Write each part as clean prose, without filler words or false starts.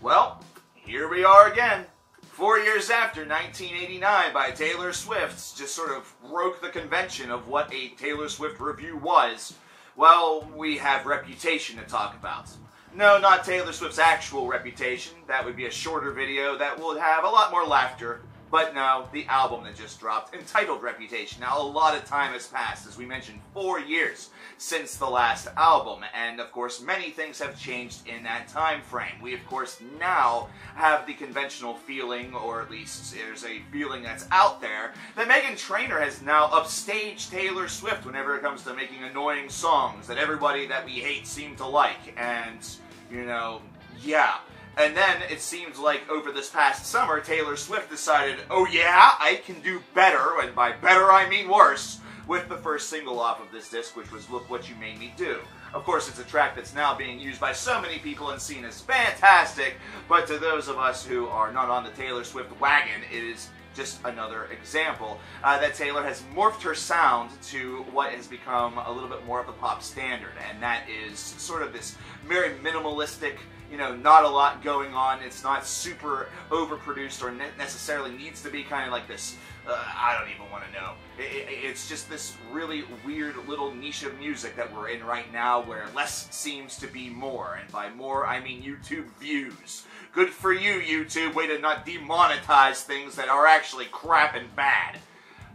Well, here we are again. 4 years after 1989 by Taylor Swift just sort of broke the convention of what a Taylor Swift review was. Well, we have Reputation to talk about. No, not Taylor Swift's actual Reputation. That would be a shorter video that would have a lot more laughter. But no, the album that just dropped, entitled Reputation. Now, a lot of time has passed, as we mentioned, 4 years since the last album, and of course, many things have changed in that time frame. We, of course, now have the conventional feeling, or at least there's a feeling that's out there, that Meghan Trainor has now upstaged Taylor Swift whenever it comes to making annoying songs that everybody that we hate seem to like, and, you know, yeah. And then, it seems like over this past summer, Taylor Swift decided, oh yeah, I can do better, and by better I mean worse, with the first single off of this disc, which was Look What You Made Me Do. Of course, it's a track that's now being used by so many people and seen as fantastic, but to those of us who are not on the Taylor Swift wagon, it is just another example that Taylor has morphed her sound to what has become a little bit more of a pop standard, and that is sort of this very minimalistic, you know, not a lot going on. It's not super overproduced or necessarily needs to be kind of like this, I don't even want to know. It's just this really weird little niche of music that we're in right now where less seems to be more. And by more, I mean YouTube views. Good for you, YouTube. Way to not demonetize things that are actually crap and bad.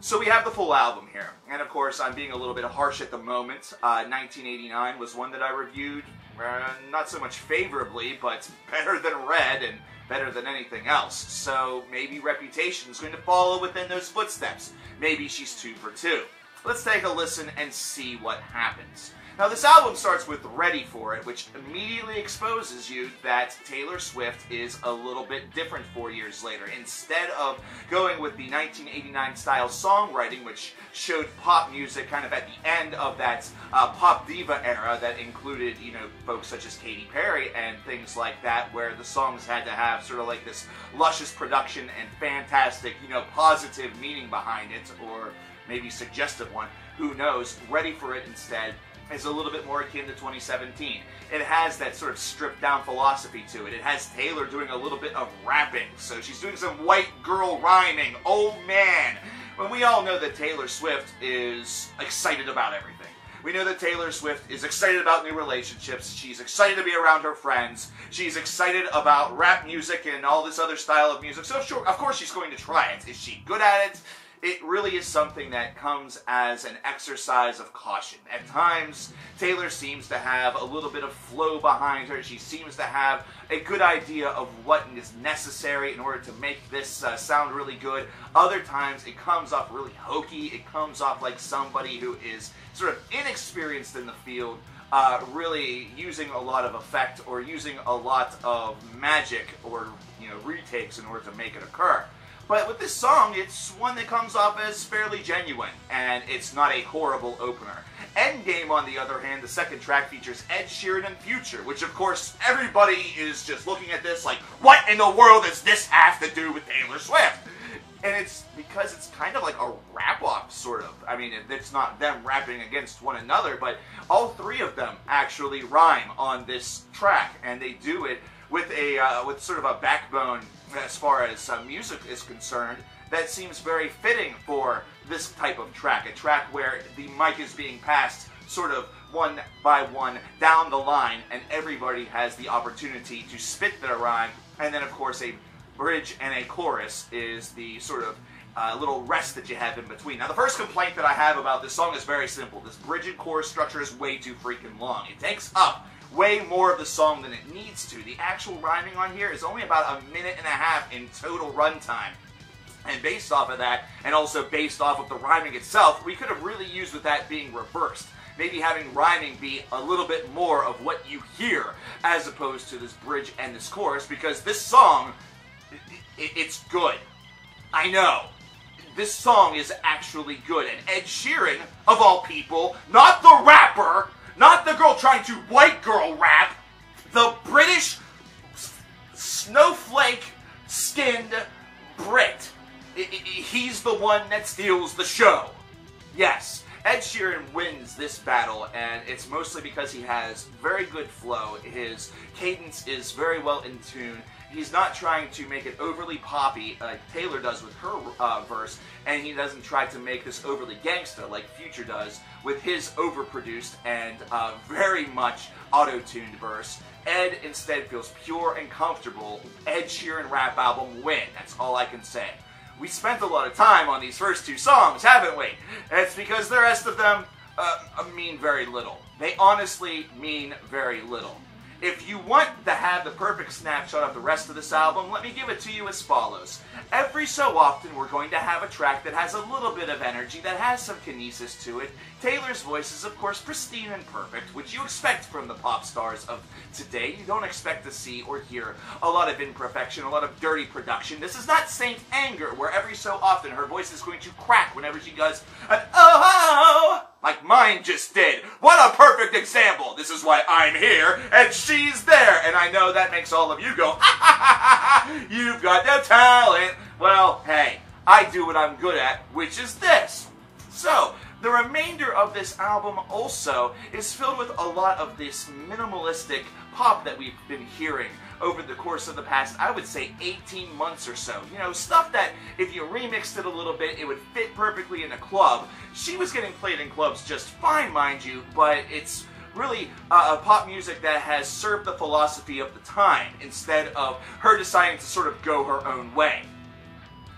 So we have the full album here. And of course, I'm being a little bit harsh at the moment. 1989 was one that I reviewed. Not so much favorably, but better than Red and better than anything else. So maybe Reputation is going to follow within those footsteps. Maybe she's 2 for 2. Let's take a listen and see what happens. Now this album starts with Ready For It, which immediately exposes you that Taylor Swift is a little bit different 4 years later. Instead of going with the 1989 style songwriting, which showed pop music kind of at the end of that pop diva era that included, you know, folks such as Katy Perry and things like that, where the songs had to have sort of like this luscious production and fantastic, you know, positive meaning behind it, or maybe suggestive one, who knows. Ready For It instead is a little bit more akin to 2017. It has that sort of stripped down philosophy to it. It has Taylor doing a little bit of rapping, so she's doing some white girl rhyming. Oh man! When we all know that Taylor Swift is excited about everything. We know that Taylor Swift is excited about new relationships, she's excited to be around her friends, she's excited about rap music and all this other style of music, so sure, of course she's going to try it. Is she good at it? It really is something that comes as an exercise of caution. At times, Taylor seems to have a little bit of flow behind her. She seems to have a good idea of what is necessary in order to make this sound really good. Other times, it comes off really hokey. It comes off like somebody who is sort of inexperienced in the field, really using a lot of effect or using a lot of magic or, you know, retakes in order to make it occur. But with this song, it's one that comes off as fairly genuine, and it's not a horrible opener. Endgame, on the other hand, the second track features Ed Sheeran and Future, which of course everybody is just looking at this like, what in the world does this have to do with Taylor Swift? And it's because it's kind of like a rap-off, sort of. I mean, it's not them rapping against one another, but all three of them actually rhyme on this track, and they do it with a with sort of a backbone as far as music is concerned that seems very fitting for this type of track. A track where the mic is being passed sort of one by one down the line, and everybody has the opportunity to spit their rhyme, and then of course a bridge and a chorus is the sort of little rest that you have in between. Now the first complaint that I have about this song is very simple. This bridge and chorus structure is way too freaking long. It takes up way more of the song than it needs to. The actual rhyming on here is only about 1.5 minutes in total runtime. And based off of that, and also based off of the rhyming itself, we could have really used with that being reversed. Maybe having rhyming be a little bit more of what you hear, as opposed to this bridge and this chorus, because this song, it's good. I know. This song is actually good. And Ed Sheeran, of all people, not the rapper, not the girl trying to white girl rap, the British snowflake-skinned Brit. He's the one that steals the show. Yes. Ed Sheeran wins this battle, and it's mostly because he has very good flow. His cadence is very well in tune. He's not trying to make it overly poppy like Taylor does with her verse, and he doesn't try to make this overly gangsta like Future does with his overproduced and very much auto-tuned verse. Ed instead feels pure and comfortable. Ed Sheeran rap album win. That's all I can say. We spent a lot of time on these first two songs, haven't we? It's because the rest of them mean very little. They honestly mean very little. If you want to have the perfect snapshot of the rest of this album, let me give it to you as follows. Every so often, we're going to have a track that has a little bit of energy, that has some kinesis to it. Taylor's voice is, of course, pristine and perfect, which you expect from the pop stars of today. You don't expect to see or hear a lot of imperfection, a lot of dirty production. This is not Saint Anger, where every so often her voice is going to crack whenever she does an oh, like mine just did. What a perfect example. This is why I'm here, and she's there. And I know that makes all of you go, ha ha ha ha ha, you've got no talent. Well, hey, I do what I'm good at, which is this. So, the remainder of this album also is filled with a lot of this minimalistic pop that we've been hearing over the course of the past, I would say, 18 months or so. You know, stuff that if you remixed it a little bit, it would fit perfectly in a club. She was getting played in clubs just fine, mind you, but it's really a pop music that has served the philosophy of the time instead of her deciding to sort of go her own way.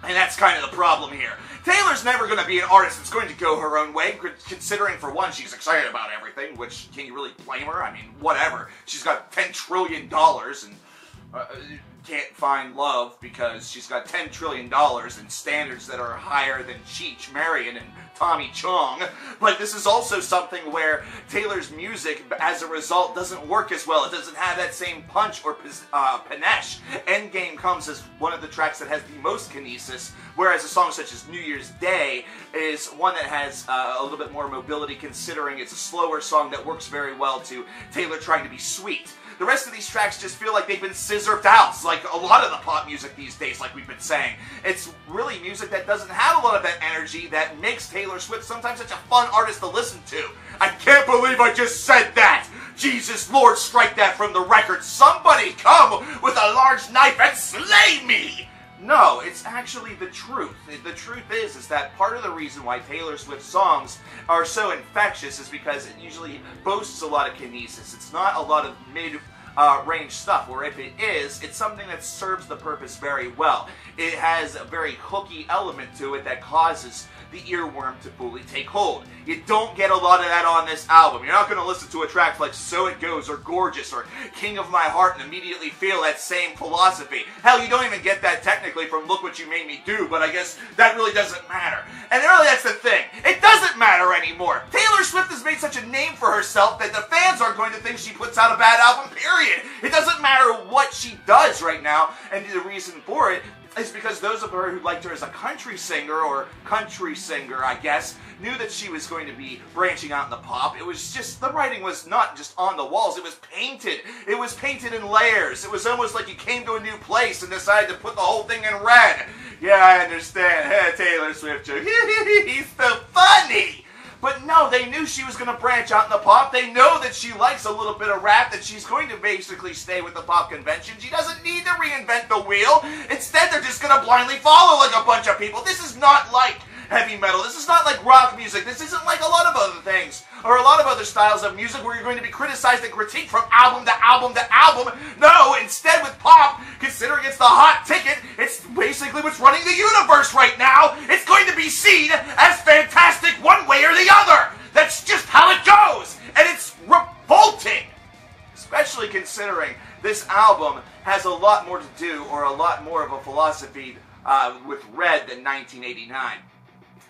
And that's kind of the problem here. Taylor's never going to be an artist that's going to go her own way, considering, for one, she's excited about everything, which, can you really blame her? I mean, whatever. She's got $10 trillion and can't find love because she's got $10 trillion and standards that are higher than Cheech Marion and Tommy Chong. But this is also something where Taylor's music, as a result, doesn't work as well. It doesn't have that same punch or panache. Endgame comes as one of the tracks that has the most kinesis, whereas a song such as New Year's Day is one that has a little bit more mobility, considering it's a slower song that works very well to Taylor trying to be sweet. The rest of these tracks just feel like they've been scissored out, like a lot of the pop music these days, like we've been saying. It's really music that doesn't have a lot of that energy that makes Taylor Swift sometimes such a fun artist to listen to. I can't believe I just said that! Jesus Lord, strike that from the record! Somebody come with a large knife and slay me! No, it's actually the truth. The truth is that part of the reason why Taylor Swift songs are so infectious is because it usually boasts a lot of kinesis. It's not a lot of mid-range stuff, or if it is, it's something that serves the purpose very well. It has a very hooky element to it that causes the earworm to fully take hold. You don't get a lot of that on this album. You're not going to listen to a track like So It Goes or Gorgeous or King of My Heart and immediately feel that same philosophy. Hell, you don't even get that technically from Look What You Made Me Do, but I guess that really doesn't matter. And really, that's the thing. It doesn't matter anymore. Taylor Swift has made such a name for herself that the fans aren't going to think she puts out a bad album, period. It doesn't matter what she does right now, and the reason for it is because those of her who liked her as a country singer, I guess, knew that she was going to be branching out in the pop. It was just, the writing was not just on the walls, it was painted. It was painted in layers. It was almost like you came to a new place and decided to put the whole thing in red. Yeah, I understand. Hey, Taylor Swift joke. He's so funny! But no, they knew she was going to branch out in the pop. They know that she likes a little bit of rap, that she's going to basically stay with the pop convention. She doesn't need to reinvent the wheel. Instead, they're just going to blindly follow like a bunch of people. This is not like heavy metal. This is not like rock music. This isn't like a lot of other things, or a lot of other styles of music where you're going to be criticized and critiqued from album to album to album. No, instead with pop, considering it's the hot ticket, it's basically what's running the universe right now. It's going to be seen as fantastic one way or the other. That's just how it goes. And it's revolting. Especially considering this album has a lot more to do, or a lot more of a philosophy with Red than 1989.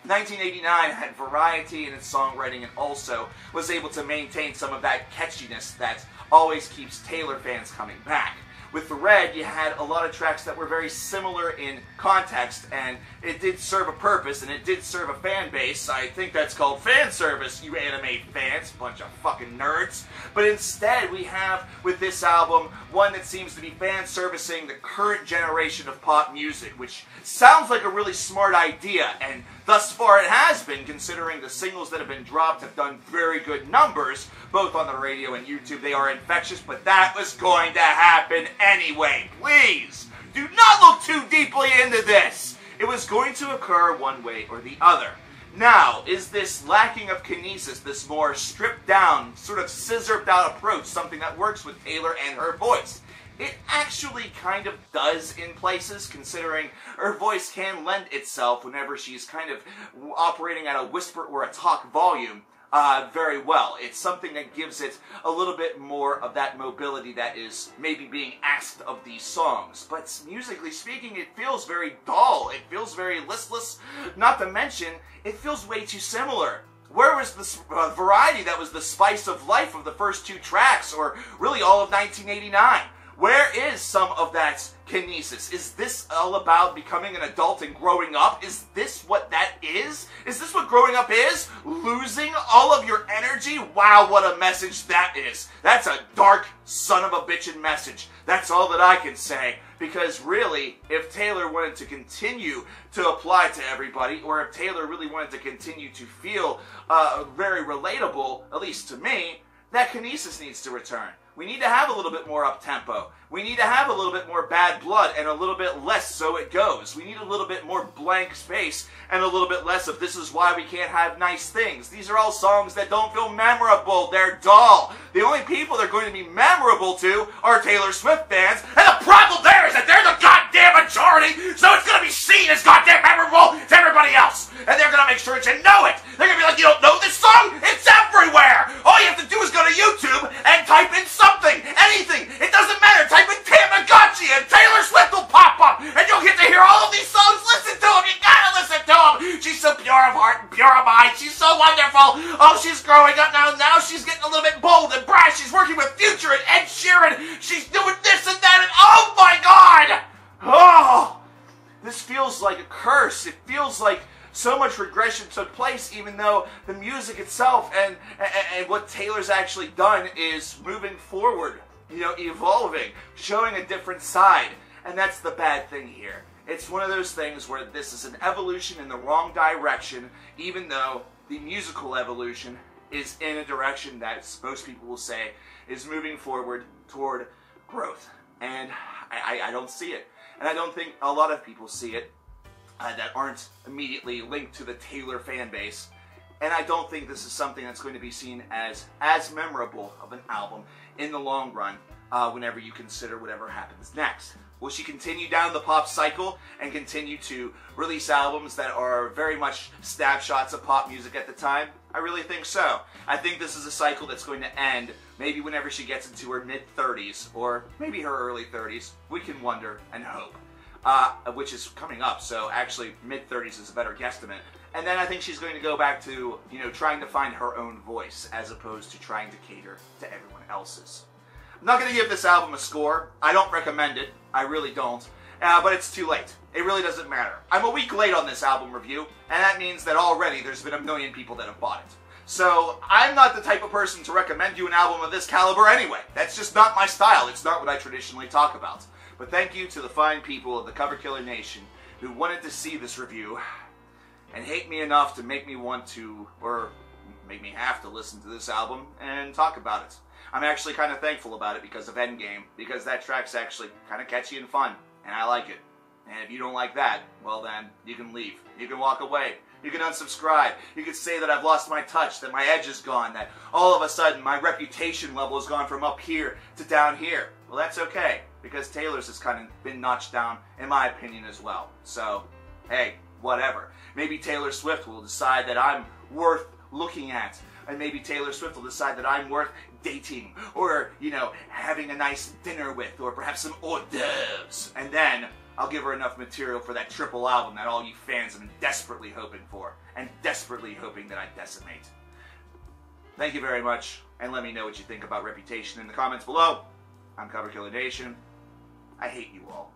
1989 had variety in its songwriting and also was able to maintain some of that catchiness that always keeps Taylor fans coming back. with the Red, you had a lot of tracks that were very similar in context, and it did serve a purpose, and it did serve a fan base. I think that's called fan service, you anime fans, bunch of fucking nerds. But instead, we have, with this album, one that seems to be fan servicing the current generation of pop music, which sounds like a really smart idea, and thus far it has been, considering the singles that have been dropped have done very good numbers, both on the radio and YouTube. They are infectious, but that was going to happen anyway. Please, do not look too deeply into this. It was going to occur one way or the other. Now, is this lacking of kinesis, this more stripped down, sort of scissored out approach, something that works with Taylor and her voice? It actually kind of does in places, considering her voice can lend itself whenever she's kind of operating at a whisper or a talk volume very well. It's something that gives it a little bit more of that mobility that is maybe being asked of these songs. But musically speaking, it feels very dull. It feels very listless. Not to mention, it feels way too similar. Where was the variety that was the spice of life of the first two tracks, or really all of 1989? Where is some of that kinesis? Is this all about becoming an adult and growing up? Is this what that is? Is this what growing up is? Losing all of your energy? Wow, what a message that is. That's a dark son of a bitchin' message. That's all that I can say. Because really, if Taylor wanted to continue to apply to everybody, or if Taylor really wanted to continue to feel very relatable, at least to me, that kinesis needs to return. We need to have a little bit more up-tempo. We need to have a little bit more bad blood and a little bit less So It Goes. We need a little bit more blank space and a little bit less of This Is Why We Can't Have Nice Things. These are all songs that don't feel memorable. They're dull. The only people they're going to be memorable to are Taylor Swift fans, and the problem there is that they're the goddamn majority, so it's going to be seen as goddamn memorable to everybody else. And they're going to make sure that you know it. They're going to be like, you don't know this song? It's everywhere. All you have to do is go to YouTube and type in something, anything. It doesn't matter. Type in Tamagotchi and Taylor Swift will pop up, and you'll get to hear all of these songs. Listen to them. You gotta listen to them. She's so pure of heart and pure of mind. She's so wonderful. Oh, she's growing up now. Now she's getting a little bit bold and brash. She's working with Future and Ed Sheeran. She's doing this and that, and oh my God! Oh, this feels like a curse. It feels like so much regression took place, even though the music itself and what Taylor's actually done is moving forward, you know, evolving, showing a different side. And that's the bad thing here. It's one of those things where this is an evolution in the wrong direction, even though the musical evolution is in a direction that most people will say is moving forward toward growth. And I don't see it. And I don't think a lot of people see it. That aren't immediately linked to the Taylor fan base. And I don't think this is something that's going to be seen as memorable of an album in the long run whenever you consider whatever happens next. Will she continue down the pop cycle and continue to release albums that are very much snapshots of pop music at the time? I really think so. I think this is a cycle that's going to end maybe whenever she gets into her mid-30s or maybe her early 30s. We can wonder and hope. Which is coming up, so actually mid-30s is a better guesstimate. And then I think she's going to go back to, you know, trying to find her own voice as opposed to trying to cater to everyone else's. I'm not going to give this album a score. I don't recommend it. I really don't. But it's too late. It really doesn't matter. I'm a week late on this album review, and that means that already there's been a million people that have bought it. So I'm not the type of person to recommend you an album of this caliber anyway. That's just not my style. It's not what I traditionally talk about. But thank you to the fine people of the Cover Killer Nation who wanted to see this review and hate me enough to make me want to, or make me have to listen to this album and talk about it. I'm actually kind of thankful about it because of Endgame, because that track's actually kind of catchy and fun, and I like it. And if you don't like that, well then, you can leave. You can walk away. You can unsubscribe. You can say that I've lost my touch, that my edge is gone, that all of a sudden my reputation level has gone from up here to down here. Well, that's okay, because Taylor's has kind of been notched down, in my opinion, as well. So, hey, whatever. Maybe Taylor Swift will decide that I'm worth looking at. And maybe Taylor Swift will decide that I'm worth dating, or, you know, having a nice dinner with, or perhaps some hors d'oeuvres. And then I'll give her enough material for that triple album that all you fans have been desperately hoping for, and desperately hoping that I decimate. Thank you very much, and let me know what you think about Reputation in the comments below. I'm Cover Killer Nation. I hate you all.